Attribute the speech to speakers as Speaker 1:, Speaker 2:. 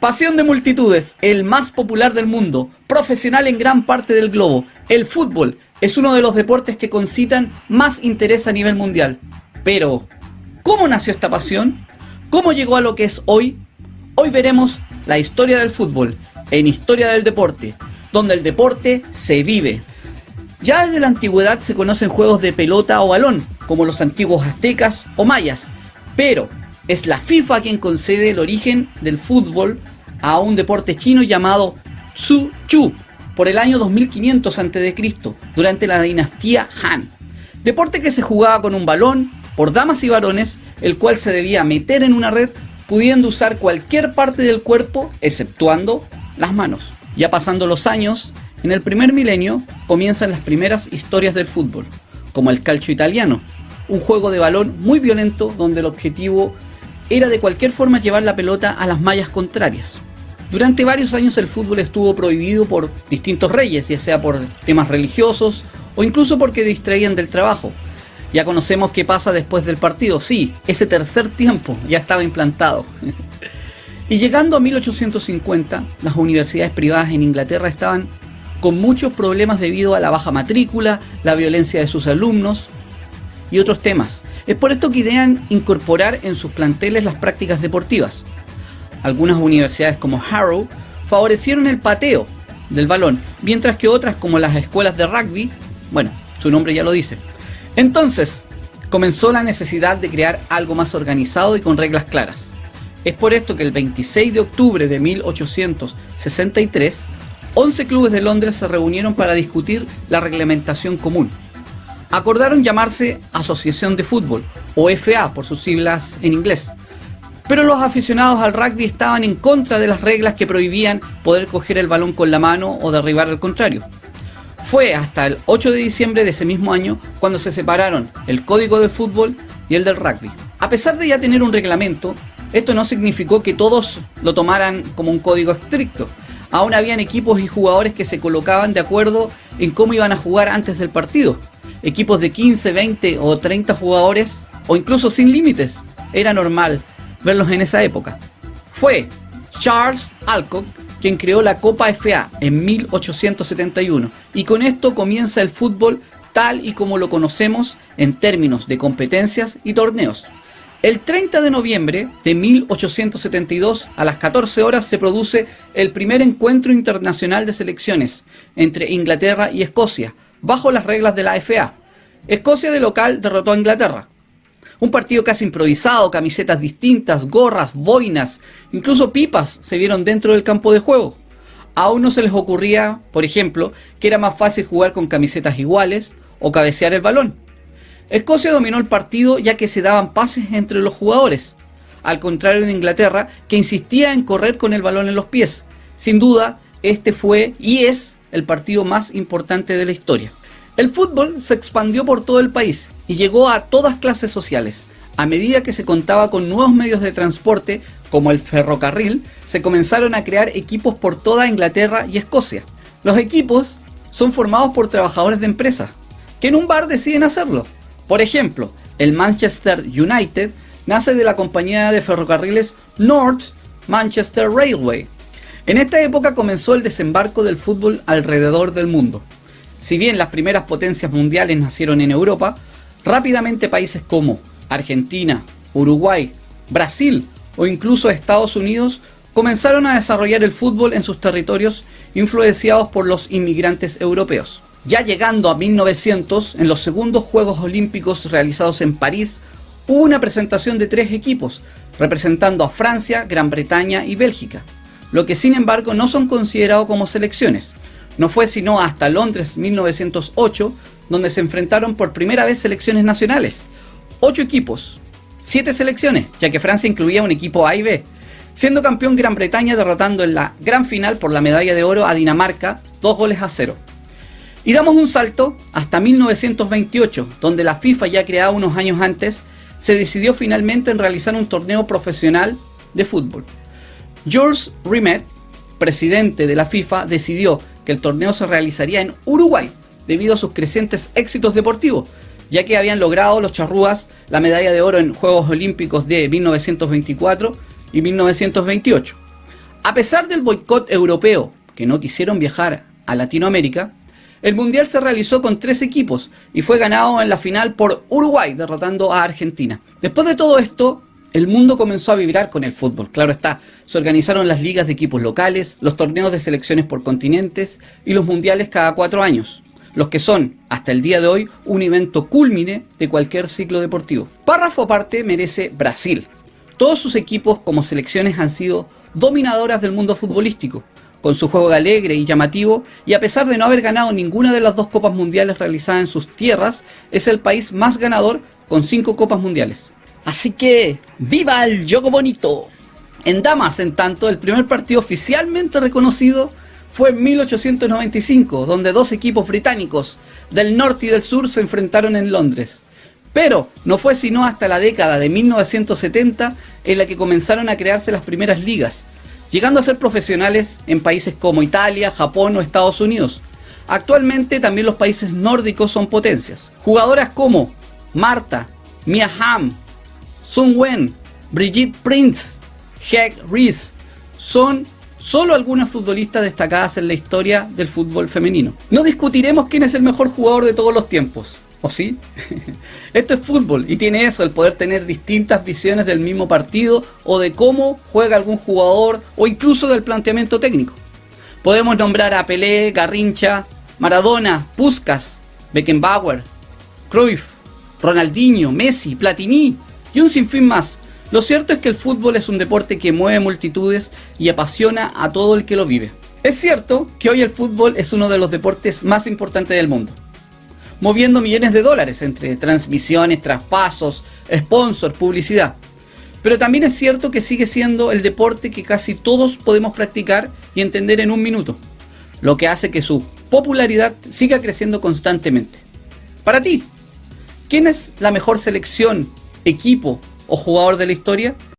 Speaker 1: Pasión de multitudes, el más popular del mundo, profesional en gran parte del globo, el fútbol es uno de los deportes que concitan más interés a nivel mundial. Pero, ¿cómo nació esta pasión? ¿Cómo llegó a lo que es hoy? Hoy veremos la historia del fútbol en Historia del Deporte, donde el deporte se vive. Ya desde la antigüedad se conocen juegos de pelota o balón, como los antiguos aztecas o mayas, pero es la FIFA quien concede el origen del fútbol a un deporte chino llamado Tzu Chu, por el año 2500 a.C., durante la dinastía Han. Deporte que se jugaba con un balón, por damas y varones, el cual se debía meter en una red, pudiendo usar cualquier parte del cuerpo, exceptuando las manos. Ya pasando los años, en el primer milenio comienzan las primeras historias del fútbol, como el calcio italiano, un juego de balón muy violento donde el objetivo era de cualquier forma llevar la pelota a las mallas contrarias. Durante varios años el fútbol estuvo prohibido por distintos reyes, ya sea por temas religiosos o incluso porque distraían del trabajo. Ya conocemos qué pasa después del partido. Sí, ese tercer tiempo ya estaba implantado. Y llegando a 1850, las universidades privadas en Inglaterra estaban con muchos problemas debido a la baja matrícula, la violencia de sus alumnos y otros temas. Es por esto que idean incorporar en sus planteles las prácticas deportivas. Algunas universidades como Harrow favorecieron el pateo del balón, mientras que otras como las escuelas de rugby, bueno, su nombre ya lo dice. Entonces, comenzó la necesidad de crear algo más organizado y con reglas claras. Es por esto que el 26 de octubre de 1863, 11 clubes de Londres se reunieron para discutir la reglamentación común. Acordaron llamarse Asociación de Fútbol, o FA por sus siglas en inglés. Pero los aficionados al rugby estaban en contra de las reglas que prohibían poder coger el balón con la mano o derribar al contrario. Fue hasta el 8 de diciembre de ese mismo año cuando se separaron el código del fútbol y el del rugby. A pesar de ya tener un reglamento, esto no significó que todos lo tomaran como un código estricto. Aún habían equipos y jugadores que se colocaban de acuerdo en cómo iban a jugar antes del partido. Equipos de 15, 20 o 30 jugadores, o incluso sin límites. Era normal verlos en esa época. Fue Charles Alcock quien creó la Copa FA en 1871, y con esto comienza el fútbol tal y como lo conocemos en términos de competencias y torneos. El 30 de noviembre de 1872 a las 14 horas se produce el primer encuentro internacional de selecciones entre Inglaterra y Escocia, bajo las reglas de la FA. Escocia de local derrotó a Inglaterra. Un partido casi improvisado, camisetas distintas, gorras, boinas, incluso pipas se vieron dentro del campo de juego. Aún no se les ocurría, por ejemplo, que era más fácil jugar con camisetas iguales o cabecear el balón. Escocia dominó el partido ya que se daban pases entre los jugadores, al contrario de Inglaterra, que insistía en correr con el balón en los pies. Sin duda, este fue y es el partido más importante de la historia. El fútbol se expandió por todo el país y llegó a todas clases sociales. A medida que se contaba con nuevos medios de transporte, como el ferrocarril, se comenzaron a crear equipos por toda Inglaterra y Escocia. Los equipos son formados por trabajadores de empresas, que en un bar deciden hacerlo. Por ejemplo, el Manchester United nace de la compañía de ferrocarriles North Manchester Railway. En esta época comenzó el desembarco del fútbol alrededor del mundo. Si bien las primeras potencias mundiales nacieron en Europa, rápidamente países como Argentina, Uruguay, Brasil o incluso Estados Unidos comenzaron a desarrollar el fútbol en sus territorios, influenciados por los inmigrantes europeos. Ya llegando a 1900, en los segundos Juegos Olímpicos realizados en París, hubo una presentación de 3 equipos, representando a Francia, Gran Bretaña y Bélgica, lo que sin embargo no son considerados como selecciones. No fue sino hasta Londres 1908, donde se enfrentaron por primera vez selecciones nacionales. 8 equipos, 7 selecciones, ya que Francia incluía un equipo A y B, siendo campeón Gran Bretaña derrotando en la gran final por la medalla de oro a Dinamarca 2-0. Y damos un salto hasta 1928, donde la FIFA, ya creada unos años antes, se decidió finalmente en realizar un torneo profesional de fútbol. Georges Rimet, presidente de la FIFA, decidió que el torneo se realizaría en Uruguay debido a sus crecientes éxitos deportivos, ya que habían logrado los charrúas la medalla de oro en Juegos Olímpicos de 1924 y 1928. A pesar del boicot europeo, que no quisieron viajar a Latinoamérica, el Mundial se realizó con 3 equipos y fue ganado en la final por Uruguay, derrotando a Argentina. Después de todo esto, el mundo comenzó a vibrar con el fútbol. Claro está, se organizaron las ligas de equipos locales, los torneos de selecciones por continentes y los mundiales cada 4 años, los que son, hasta el día de hoy, un evento cúlmine de cualquier ciclo deportivo. Párrafo aparte merece Brasil. Todos sus equipos como selecciones han sido dominadoras del mundo futbolístico, con su juego alegre y llamativo, y a pesar de no haber ganado ninguna de las 2 copas mundiales realizadas en sus tierras, es el país más ganador con 5 copas mundiales. Así que, ¡viva el juego bonito! En damas, en tanto, el primer partido oficialmente reconocido fue en 1895, donde 2 equipos británicos del norte y del sur se enfrentaron en Londres. Pero no fue sino hasta la década de 1970 en la que comenzaron a crearse las primeras ligas, llegando a ser profesionales en países como Italia, Japón o Estados Unidos. Actualmente también los países nórdicos son potencias. Jugadoras como Marta, Mia Hamm, Sun Wen, Brigitte Prince, Heg Rees son solo algunas futbolistas destacadas en la historia del fútbol femenino. No discutiremos quién es el mejor jugador de todos los tiempos, ¿o sí? Esto es fútbol y tiene eso, el poder tener distintas visiones del mismo partido o de cómo juega algún jugador o incluso del planteamiento técnico. Podemos nombrar a Pelé, Garrincha, Maradona, Puskás, Beckenbauer, Cruyff, Ronaldinho, Messi, Platini y un sinfín más. Lo cierto es que el fútbol es un deporte que mueve multitudes y apasiona a todo el que lo vive. Es cierto que hoy el fútbol es uno de los deportes más importantes del mundo, moviendo millones de dólares entre transmisiones, traspasos, sponsor, publicidad. Pero también es cierto que sigue siendo el deporte que casi todos podemos practicar y entender en un minuto, lo que hace que su popularidad siga creciendo constantemente. Para ti, ¿quién es la mejor selección, equipo o jugador de la historia?